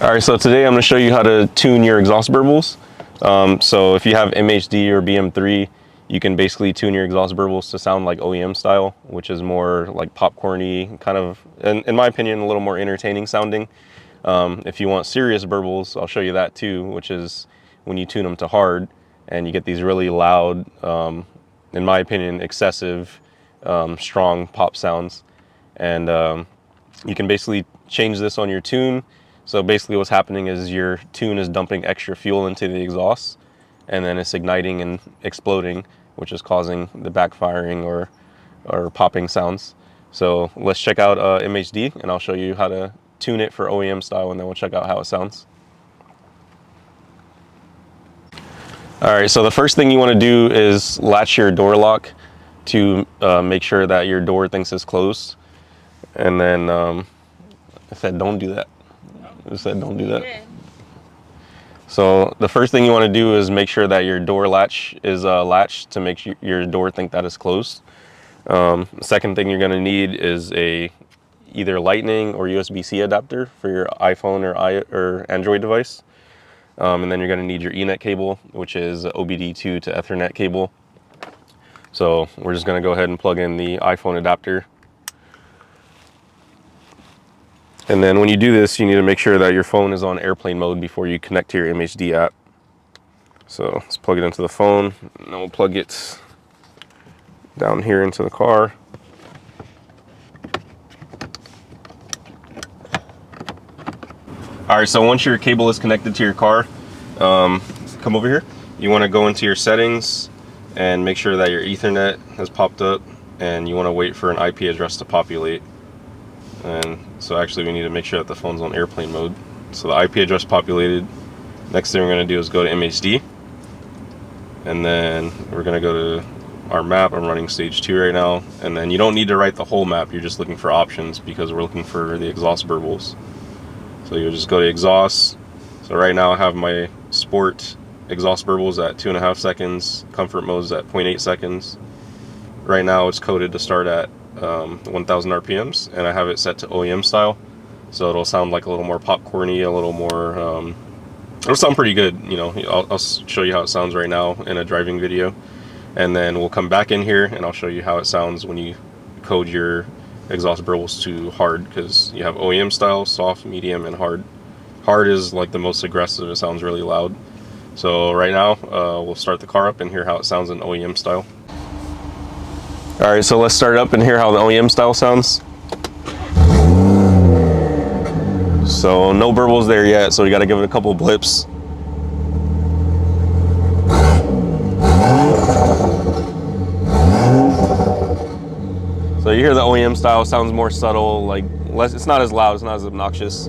All right, so today I'm going to show you how to tune your exhaust burbles. So if you have MHD or BM3, you can basically tune your exhaust burbles to sound like OEM style, which is more like popcorny, kind of, in my opinion, a little more entertaining sounding. If you want serious burbles, I'll show you that too, which is when you tune them to hard and you get these really loud, in my opinion, excessive, strong pop sounds. And you can basically change this on your tune. So basically what's happening is your tune is dumping extra fuel into the exhaust, and then it's igniting and exploding, which is causing the backfiring or popping sounds. So let's check out MHD, and I'll show you how to tune it for OEM style, and then we'll check out how it sounds. All right, so the first thing you want to do is latch your door lock to make sure that your door thinks it's closed. And then I said don't do that. I said don't do that. So the first thing you want to do is make sure that your door latch is latched to make your door think that it's closed. Second thing you're going to need is either Lightning or USB-C adapter for your iPhone or Android device. And then you're going to need your Ethernet cable, which is OBD2 to Ethernet cable. So we're just going to go ahead and plug in the iPhone adapter. And then when you do this, you need to make sure that your phone is on airplane mode before you connect to your MHD app. So let's plug it into the phone, and then we'll plug it down here into the car. All right, so once your cable is connected to your car, come over here. You want to go into your settings and make sure that your Ethernet has popped up, and you want to wait for an IP address to populate. And so actually we need to make sure that the phone's on airplane mode. So the IP address populated. Next thing we're going to do is go to MHD, and then we're going to go to our map. I'm running stage 2 right now, and then you don't need to write the whole map. You're just looking for options because we're looking for the exhaust burbles. So you'll just go to exhaust. So right now I have my sport exhaust burbles at 2.5 seconds, comfort mode's at 0.8 seconds. Right now it's coded to start at 1000 RPMs, and I have it set to OEM style, so it'll sound like a little more popcorny, a little more it'll sound pretty good. You know, I'll show you how it sounds right now in a driving video, and then we'll come back in here and I'll show you how it sounds when you code your exhaust burbles to hard, because you have OEM style, soft, medium, and hard. Hard is like the most aggressive. It sounds really loud. So right now we'll start the car up and hear how it sounds in OEM style. All right, so let's start up and hear how the OEM style sounds. So no burbles there yet, so we got to give it a couple of blips. So you hear the OEM style sounds more subtle, like less. It's not as loud, it's not as obnoxious.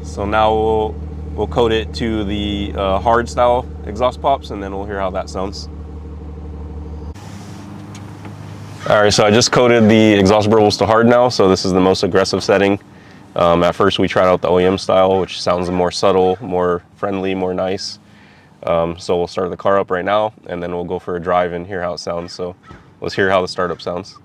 So now we'll code it to the hard style exhaust pops, and then we'll hear how that sounds. All right, so I just coded the exhaust burbles to hard now, so this is the most aggressive setting. At first we tried out the OEM style, which sounds more subtle, more friendly, more nice. So we'll start the car up right now, and then we'll go for a drive and hear how it sounds. So let's hear how the startup sounds.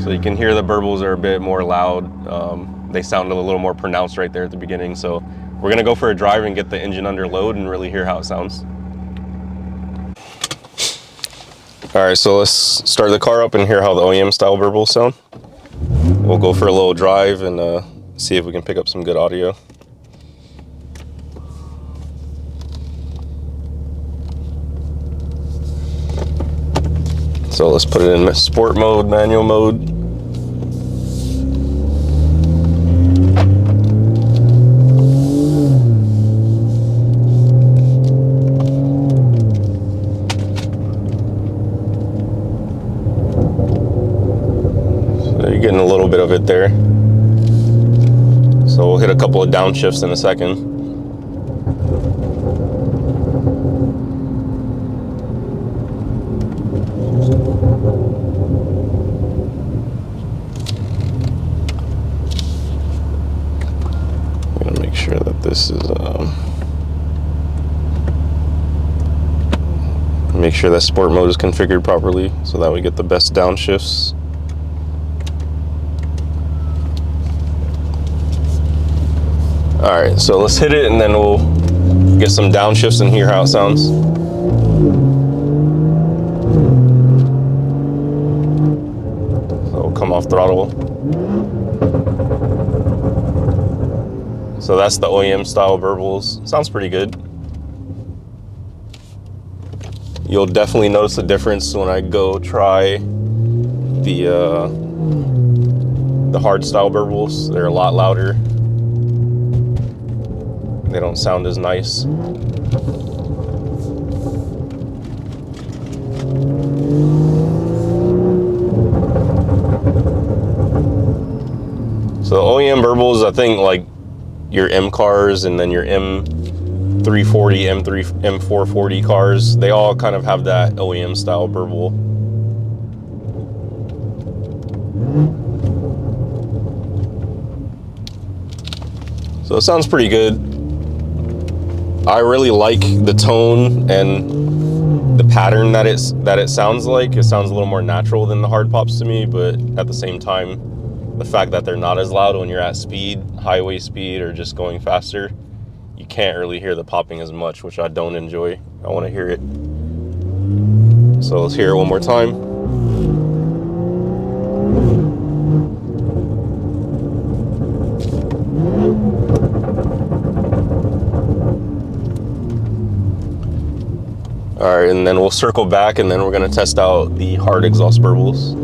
So you can hear the burbles are a bit more loud. They sound a little more pronounced right there at the beginning. So we're gonna go for a drive and get the engine under load and really hear how it sounds. All right, so let's start the car up and hear how the OEM style burbles sound. We'll go for a little drive and see if we can pick up some good audio. So let's put it in sport mode, manual mode. So you're getting a little bit of it there. So we'll hit a couple of downshifts in a second. Make sure that this is Make sure that sport mode is configured properly so that we get the best downshifts. All right, so let's hit it and then we'll get some downshifts and hear how it sounds. So we'll come off throttle. So that's the OEM style burbles. Sounds pretty good. You'll definitely notice a difference when I go try the hard style burbles. They're a lot louder. They don't sound as nice. So the OEM burbles, I think like your M cars and then your M340, M440 cars, they all kind of have that OEM style burble. So it sounds pretty good. I really like the tone and the pattern that it sounds like. It sounds a little more natural than the hard pops to me, but at the same time, the fact that they're not as loud when you're at speed, highway speed, or just going faster, you can't really hear the popping as much, which I don't enjoy. I want to hear it. So let's hear it one more time. All right, and then we'll circle back and then we're gonna test out the hard exhaust burbles.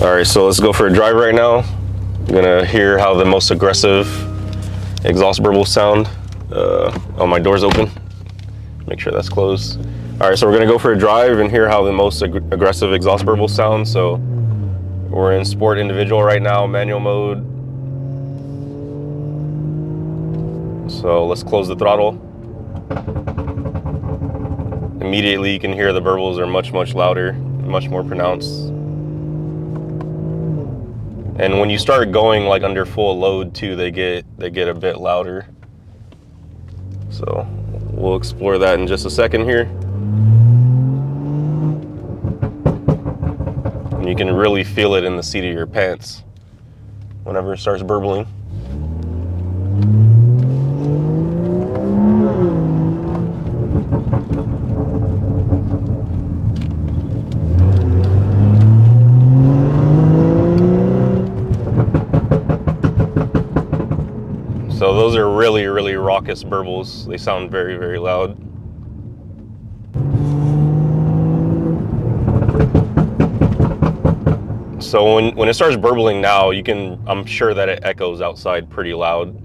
All right, so let's go for a drive right now. You're gonna hear how the most aggressive exhaust burbles sound. Oh, my door's open. Make sure that's closed. All right, so we're gonna go for a drive and hear how the most aggressive exhaust burbles sound. So we're in sport individual right now, manual mode. So let's close the throttle. Immediately you can hear the burbles are much louder, much more pronounced. And when you start going like under full load too, they get a bit louder. So we'll explore that in just a second here. And you can really feel it in the seat of your pants whenever it starts burbling. So those are really raucous burbles. They sound very loud. So when it starts burbling now, I'm sure that it echoes outside pretty loud.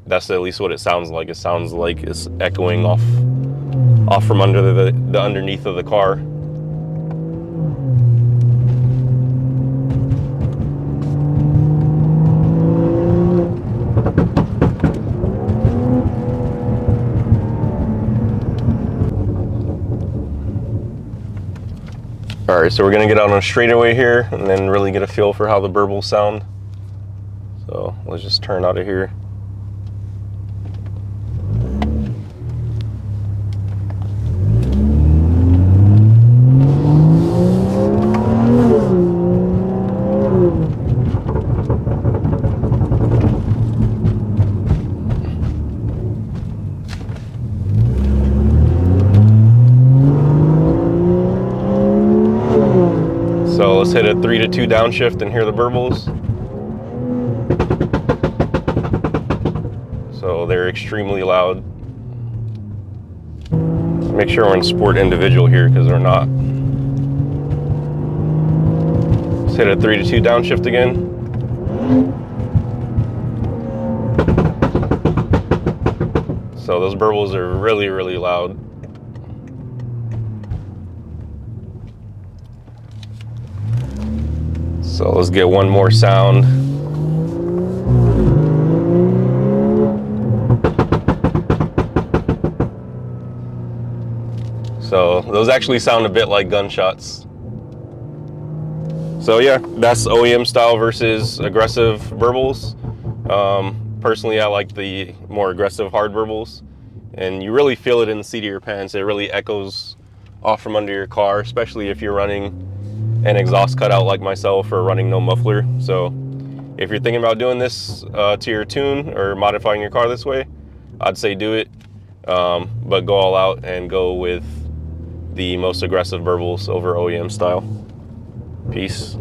That's at least what it sounds like. It sounds like it's echoing off from under the underneath of the car. All right, so we're gonna get out on a straightaway here and then really get a feel for how the burbles sound. So let's just turn out of here. So let's hit a 3 to 2 downshift and hear the burbles. So they're extremely loud. Make sure we're in sport individual here because we're not. Let's hit a 3 to 2 downshift again. So those burbles are really loud. So let's get one more sound. So those actually sound a bit like gunshots. So yeah, that's OEM style versus aggressive burbles. Personally, I like the more aggressive hard burbles. and you really feel it in the seat of your pants. It really echoes off from under your car, especially if you're running an exhaust cutout like myself or running no muffler. So if you're thinking about doing this to your tune or modifying your car this way, I'd say do it, but go all out and go with the most aggressive burbles over OEM style. Peace.